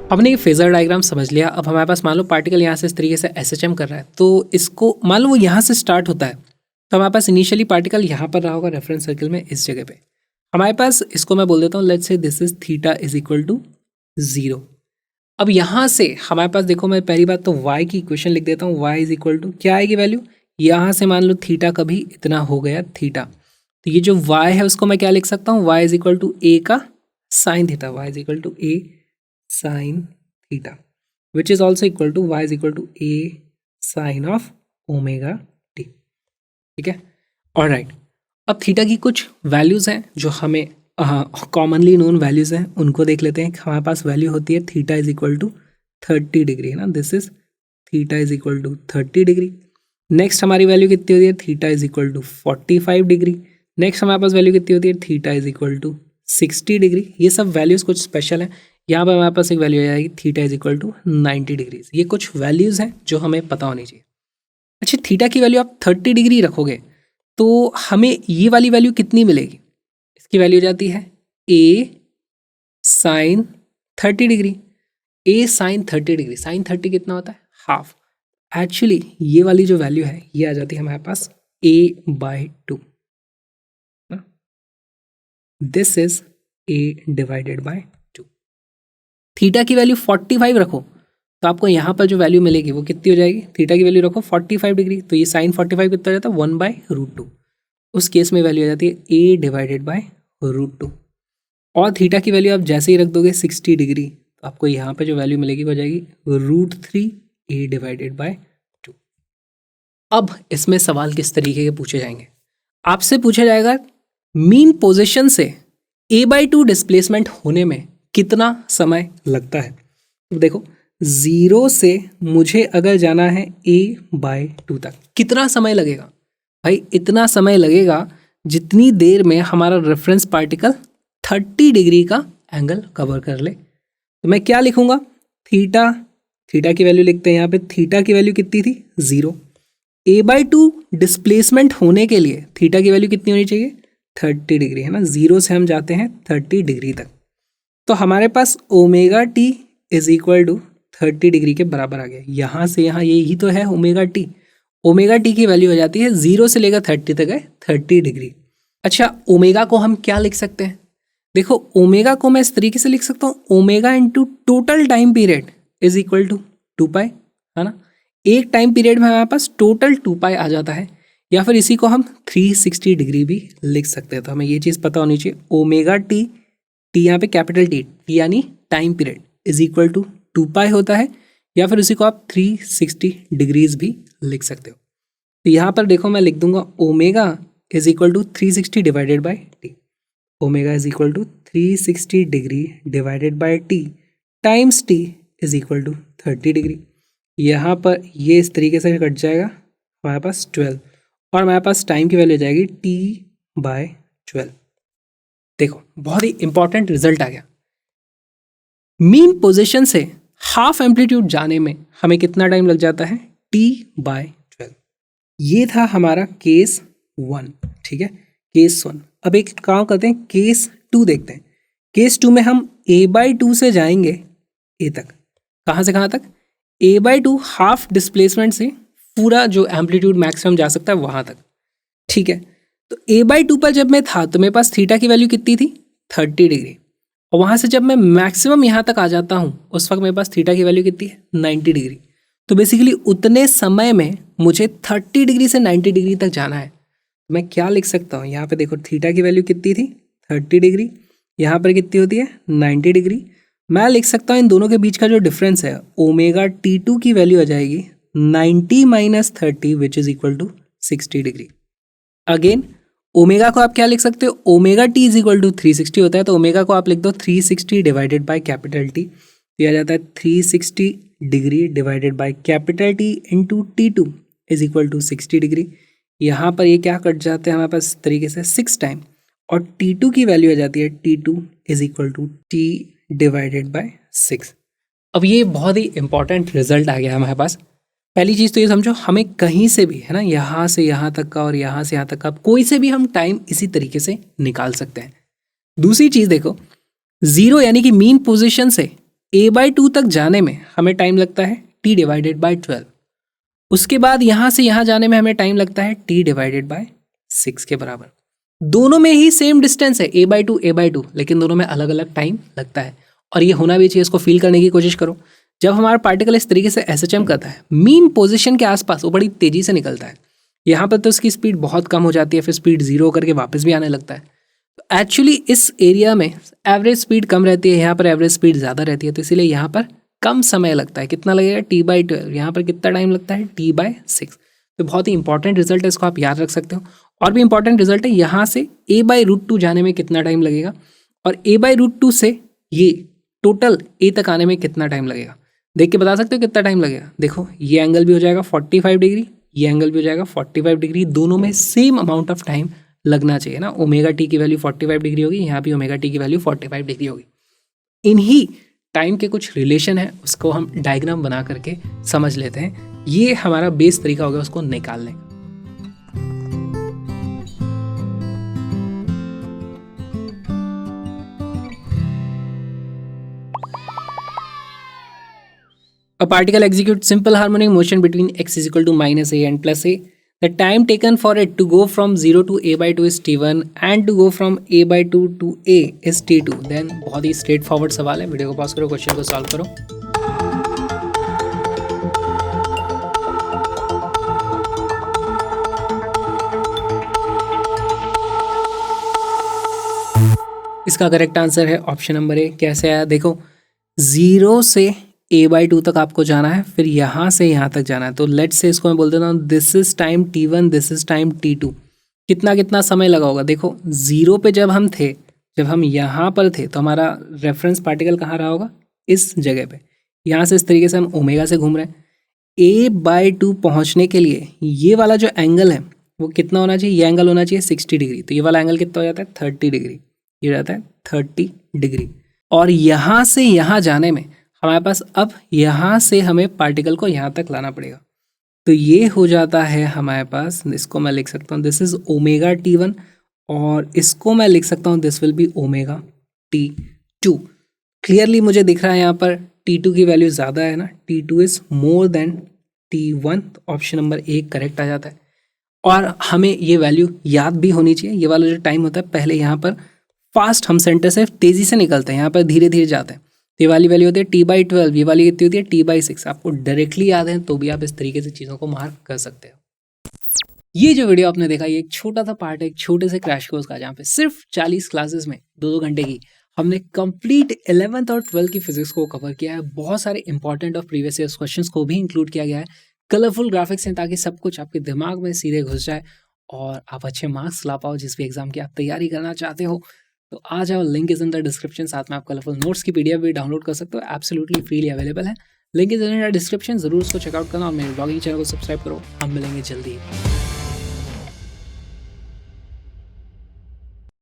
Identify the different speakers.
Speaker 1: हमने ये phasor diagram समझ लिया। अब हमारे पास मान लो पार्टिकल यहाँ से इस तरीके से SHM कर रहा है, तो इसको मान लो वो यहाँ से स्टार्ट होता है, तो हमारे पास इनिशियली पार्टिकल यहाँ पर रहा होगा रेफरेंस सर्किल में इस जगह पे। हमारे पास इसको मैं बोल देता हूँ let's say this is theta is equal to 0। अब यहाँ से हमारे पास देखो, मैं पहली बात तो y की इक्वेशन लिख देता हूँ। y इज इक्वल टू क्या आएगी वैल्यू, यहाँ से मान लो थीटा कभी इतना हो गया थीटा, तो ये जो y है उसको मैं क्या लिख सकता हूँ, y is equal to a का sine theta, y is equal to a sine theta which is also equal to y is equal to a sine of omega t। ठीक है, ऑलराइट। अब थीटा की कुछ वैल्यूज़ हैं जो हमें commonly known values हैं, उनको देख लेते हैं। हमारे पास वैल्यू होती है theta is equal to 30 degree, है ना, this is theta is equal to 30 degree. Next हमारी वैल्यू कितनी होती है, theta is equal to 45 degree. Next हमारे पास वैल्यू कितनी होती है, theta is equal to 60 degree. ये सब वैल्यूज़ कुछ स्पेशल हैं। यहाँ पर हमारे पास एक वैल्यू आ जाएगी theta is equal to 90 degrees. ये कुछ वैल्यूज़ हैं जो हमें पता होनी चाहिए। अच्छा, थीटा की वैल्यू आप 30 डिग्री रखोगे तो हमें ये वाली वैल्यू कितनी मिलेगी, इसकी वैल्यू हो जाती है a sine 30 degree. a sine 30 degree, sine 30 कितना होता है, हाफ। एक्चुअली ये वाली जो वैल्यू है ये आ जाती है हमारे पास a/2। This is a divided by 2। Theta की वैल्यू 45 रखो तो आपको यहाँ पर जो वैल्यू मिलेगी वो कितनी हो जाएगी, थीटा की वैल्यू रखो 45 डिग्री, तो ये साइन 45 कितना हो जाता है, 1/√2। उस केस में वैल्यू आ जाती है a डिवाइडेड बाय √2। और थीटा की वैल्यू आप जैसे ही रख दोगे 60 डिग्री, तो आपको यहाँ पे जो वैल्यू मिलेगी वो हो जाएगी √3 a डिवाइडेड बाय 2। अब इसमें सवाल किस तरीके के पूछे जाएंगे, आपसे पूछा जाएगा मीन पोजीशन से a/2 डिस्प्लेसमेंट होने में कितना समय लगता है। तो देखो 0 से मुझे अगर जाना है a/2 तक कितना समय लगेगा, भाई इतना समय लगेगा जितनी देर में हमारा रेफरेंस पार्टिकल 30 डिग्री का एंगल कवर कर ले। तो मैं क्या लिखूंगा, थीटा, थीटा की वैल्यू लिखते हैं यहाँ पे, थीटा की वैल्यू कितनी थी 0। a/2 डिस्प्लेसमेंट होने के लिए थीटा की वैल्यू कितनी होनी चाहिए, 30 डिग्री, है ना। 0 से हम जाते हैं 30 डिग्री तक, तो हमारे पास omega T is equal to 30 degree के बराबर आ गया। यहाँ से यहाँ यही तो है ओमेगा टी। ओमेगा टी की वैल्यू हो जाती है 0 से लेकर 30 तक है 30 डिग्री। अच्छा, ओमेगा को हम क्या लिख सकते हैं, देखो ओमेगा को मैं इस तरीके से लिख सकता हूँ, omega into total time period is equal to 2π, है ना। एक टाइम पीरियड में हमारे पास टोटल 2π आ जाता है, या फिर इसी को हम 360 डिग्री भी लिख सकते हैं। तो हमें ये चीज़ पता होनी चाहिए, ओमेगा टी, टी यहाँ पे कैपिटल टी यानी time period is equal to 2π होता है, या फिर उसी को आप 360 डिग्रीज भी लिख सकते हो। तो यहाँ पर देखो मैं लिख दूंगा omega is equal to 360 divided by T. Omega is equal to 360 degree divided by T times T is equal to 30 degree. यहाँ पर ये इस तरीके से कट जाएगा, हमारे पास 12, और हमारे पास टाइम की वैल्यू आ जाएगी t/12। देखो बहुत ही इंपॉर्टेंट रिजल्ट आ गया। मीन पोजीशन से हाफ एम्पलीट्यूड जाने में हमें कितना टाइम लग जाता है, t/12। ये था हमारा केस 1, ठीक है, केस 1। अब एक काम करते हैं, केस 2 देखते हैं। केस 2 में हम a/2 से जाएंगे a तक। कहाँ से कहाँ तक, a/2 हाफ डिस्प्लेसमेंट से पूरा जो एम्पलीट्यूड मैक्सिमम जा सकता है वहाँ तक, ठीक है। तो a/2 पर जब मैं था तो मेरे पास थीटा की वैल्यू कितनी थी, 30 डिग्री, और वहाँ से जब मैं मैक्सिमम यहाँ तक आ जाता हूँ उस वक्त मेरे पास थीटा की वैल्यू कितनी है, 90 डिग्री। तो बेसिकली उतने समय में मुझे 30 डिग्री से 90 डिग्री तक जाना है। मैं क्या लिख सकता हूँ, यहाँ पे देखो थीटा की वैल्यू कितनी थी, 30 डिग्री, यहाँ पर कितनी होती है, 90 डिग्री। मैं लिख सकता हूँ इन दोनों के बीच का जो डिफरेंस है, ओमेगा t2 की वैल्यू आ जाएगी 90 - 30 which is equal to 60 degree. Again omega को आप क्या लिख सकते हो, omega T is equal to 360 होता है, तो ओमेगा को आप लिख दो 360 डिवाइडेड बाय कैपिटल टी, तो आ जाता है 360 degree divided by capital T into t2 is equal to 60 degree. यहाँ पर ये क्या कट जाते हैं हमारे पास इस तरीके से 6 टाइम, और t2 की वैल्यू आ जाती है t2 is equal to t divided by 6। अब ये बहुत ही इंपॉर्टेंट रिजल्ट आ गया हमारे पास। पहली चीज़ तो ये समझो, हमें कहीं से भी, है ना, यहाँ से यहाँ तक का और यहाँ से यहाँ तक का कोई से भी हम टाइम इसी तरीके से निकाल सकते हैं। दूसरी चीज़ देखो, 0 यानी कि मीन पोजीशन से a/2 तक जाने में हमें टाइम लगता है t डिवाइडेड बाय 12। उसके बाद यहाँ से यहाँ जाने में हमें टाइम लगता है t डिवाइडेड बाय 6 के बराबर। दोनों में ही सेम डिस्टेंस है a/2 लेकिन दोनों में अलग अलग टाइम लगता है। और ये होना भी चाहिए, इसको फील करने की कोशिश करो। जब हमारा पार्टिकल इस तरीके से SHM करता है मीन पोजीशन के आसपास, वो बड़ी तेजी से निकलता है। यहाँ पर तो उसकी स्पीड बहुत कम हो जाती है, फिर स्पीड 0 करके वापस भी आने लगता है। तो एक्चुअली इस एरिया में एवरेज स्पीड कम रहती है, यहाँ पर एवरेज स्पीड ज़्यादा रहती है, तो इसीलिए यहाँ पर कम समय लगता है। कितना लगेगा? t/12। यहाँ पर कितना टाइम लगता है? t/6। तो बहुत ही इंपॉर्टेंट रिजल्ट है, इसको आप याद रख सकते हो। और भी इंपॉर्टेंट रिजल्ट है, यहाँ से a/√2 जाने में कितना टाइम लगेगा और a/√2 से ये टोटल a तक आने में कितना टाइम लगेगा। देख के बता सकते हो कितना टाइम लगेगा। देखो ये एंगल भी हो जाएगा 45 डिग्री, ये एंगल भी हो जाएगा 45 डिग्री। दोनों में सेम अमाउंट ऑफ टाइम लगना चाहिए ना। ओमेगा टी की वैल्यू 45 डिग्री होगी, यहाँ भी ओमेगा टी की वैल्यू 45 डिग्री होगी। इन्हीं टाइम के कुछ रिलेशन है, उसको हम डायग्राम बना करके समझ लेते हैं। ये हमारा बेस तरीका होगा उसको निकालने का। A particle executes simple harmonic motion between x is equal to -a and +a. The time taken for it to go from 0 to a/2 is t1 and to go from a/2 to a is t2. Then बहुत ही straight forward सवाल है। Video को pause करो, question को solve करो। इसका correct answer है option number ए। कैसे आया देखो, 0 से a/2 तक आपको जाना है, फिर यहाँ से यहाँ तक जाना है। तो लेट्स से इसको मैं बोल देता हूँ this is time t1, this is time t2। कितना कितना समय लगा होगा? देखो 0 पे जब हम थे, जब हम यहाँ पर थे, तो हमारा रेफरेंस पार्टिकल कहाँ रहा होगा? इस जगह पे। यहाँ से इस तरीके से हम ओमेगा से घूम रहे हैं। a/2 पहुँचने के लिए ये वाला जो एंगल है वो कितना होना चाहिए? ये एंगल होना चाहिए 60 डिग्री। तो ये वाला एंगल कितना हो जाता है? 30 डिग्री। ये रहता है 30 डिग्री। और यहाँ से यहाँ जाने में हमारे पास अब यहाँ से हमें पार्टिकल को यहाँ तक लाना पड़ेगा। तो ये हो जाता है हमारे पास, इसको मैं लिख सकता हूँ दिस इज ओमेगा t1 और इसको मैं लिख सकता हूँ this will be omega t2। Clearly मुझे दिख रहा है यहाँ पर t2 की वैल्यू ज़्यादा है ना, t2 is more than t1। Option number A correct आ जाता है। और हमें ये वैल्यू याद भी होनी चाहिए। ये वाला जो टाइम होता है, पहले यहाँ पर फास्ट हम सेंटर से तेज़ी से निकलते हैं, यहाँ पर धीरे धीरे जाते हैं। ये वाली वैल्यू होती है t/12, ये वाली कितनी होती है t/6। आपको डायरेक्टली याद है तो भी आप इस तरीके से चीज़ों को मार्क कर सकते हो। ये जो वीडियो आपने देखा, ये एक छोटा सा पार्ट है एक छोटे से क्रैश कोर्स का, जहाँ पे सिर्फ 40 क्लासेस में 2-2 घंटे की हमने कंप्लीट 11th और 12th की फिजिक्स को कवर किया है। बहुत सारे इंपॉर्टेंट और प्रीवियस ईयर्स क्वेश्चंस को भी इंक्लूड किया गया है। कलरफुल ग्राफिक्स हैं ताकि सब कुछ आपके दिमाग में सीधे घुस जाए और आप अच्छे मार्क्स ला पाओ जिस भी एग्जाम की आप तैयारी करना चाहते हो। तो आ जाओ, link is in the description. साथ में आप कलरफुल नोट्स की PDF भी डाउनलोड कर सकते हो, एब्सोल्युटली फ्रीली अवेलेबल है। Link is in the description, जरूर उसको चेकआउट करना और मेरे ब्लॉगिंग चैनल को सब्सक्राइब करो। हम मिलेंगे जल्दी।